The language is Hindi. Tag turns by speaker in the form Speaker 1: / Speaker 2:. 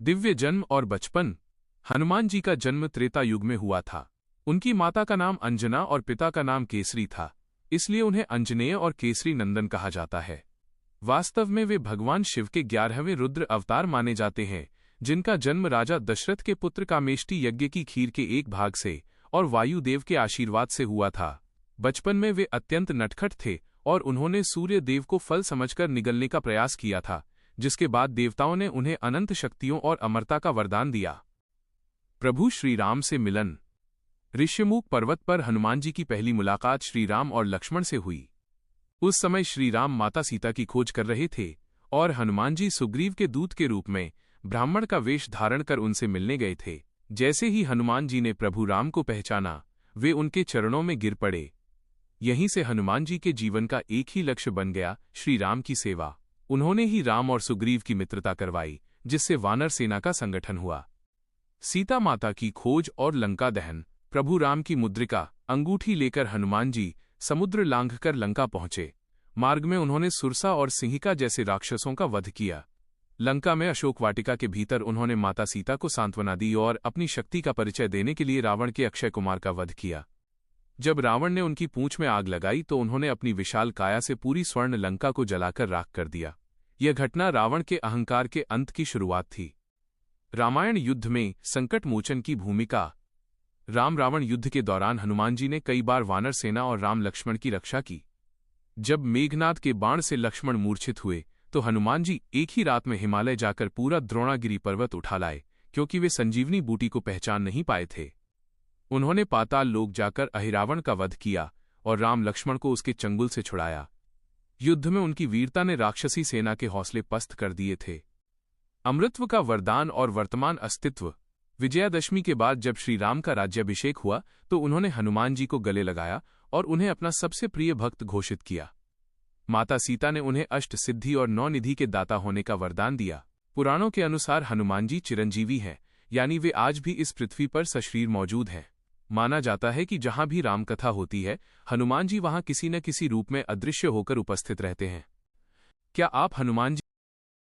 Speaker 1: दिव्य जन्म और बचपन। हनुमान जी का जन्म त्रेता युग में हुआ था। उनकी माता का नाम अंजना और पिता का नाम केसरी था, इसलिए उन्हें अंजनेय और केसरी नंदन कहा जाता है। वास्तव में वे भगवान शिव के 11वें रुद्र अवतार माने जाते हैं, जिनका जन्म राजा दशरथ के पुत्र कामेष्टि यज्ञ की खीर के एक भाग से और वायुदेव के आशीर्वाद से हुआ था। बचपन में वे अत्यंत नटखट थे और उन्होंने सूर्य देव को फल समझकर निगलने का प्रयास किया था, जिसके बाद देवताओं ने उन्हें अनंत शक्तियों और अमरता का वरदान दिया। प्रभु श्री राम से मिलन। ऋष्यमूक पर्वत पर हनुमान जी की पहली मुलाकात श्री राम और लक्ष्मण से हुई। उस समय श्री राम माता सीता की खोज कर रहे थे और हनुमान जी सुग्रीव के दूत के रूप में ब्राह्मण का वेश धारण कर उनसे मिलने गए थे। जैसे ही हनुमान जी ने प्रभु राम को पहचाना, वे उनके चरणों में गिर पड़े। यहीं से हनुमान जी के जीवन का एक ही लक्ष्य बन गया, श्री राम की सेवा। उन्होंने ही राम और सुग्रीव की मित्रता करवाई, जिससे वानर सेना का संगठन हुआ। सीता माता की खोज और लंका दहन। प्रभु राम की मुद्रिका अंगूठी लेकर हनुमान जी समुद्र लांघकर लंका पहुंचे। मार्ग में उन्होंने सुरसा और सिंहिका जैसे राक्षसों का वध किया। लंका में अशोक वाटिका के भीतर उन्होंने माता सीता को सांत्वना दी और अपनी शक्ति का परिचय देने के लिए रावण के अक्षय कुमार का वध किया। जब रावण ने उनकी पूंछ में आग लगाई तो उन्होंने अपनी विशाल काया से पूरी स्वर्ण लंका को जलाकर राख कर दिया। यह घटना रावण के अहंकार के अंत की शुरुआत थी। रामायण युद्ध में संकट मोचन की भूमिका। राम रावण युद्ध के दौरान हनुमान जी ने कई बार वानर सेना और राम लक्ष्मण की रक्षा की। जब मेघनाद के बाण से लक्ष्मण मूर्छित हुए तो हनुमान जी एक ही रात में हिमालय जाकर पूरा द्रोणागिरी पर्वत उठा लाए, क्योंकि वे संजीवनी बूटी को पहचान नहीं पाए थे। उन्होंने पाताल लोक जाकर अहिरावण का वध किया और राम लक्ष्मण को उसके चंगुल से छुड़ाया। युद्ध में उनकी वीरता ने राक्षसी सेना के हौसले पस्त कर दिए थे। अमृतत्व का वरदान और वर्तमान अस्तित्व। विजयादशमी के बाद जब श्री राम का राज्याभिषेक हुआ तो उन्होंने हनुमान जी को गले लगाया और उन्हें अपना सबसे प्रिय भक्त घोषित किया। माता सीता ने उन्हें अष्ट सिद्धि और 9 निधि के दाता होने का वरदान दिया। पुराणों के अनुसार हनुमान जी चिरंजीवी हैं, यानी वे आज भी इस पृथ्वी पर सशरीर मौजूद हैं। माना जाता है कि जहां भी रामकथा होती है, हनुमान जी वहां किसी न किसी रूप में अदृश्य होकर उपस्थित रहते हैं। क्या आप हनुमान जी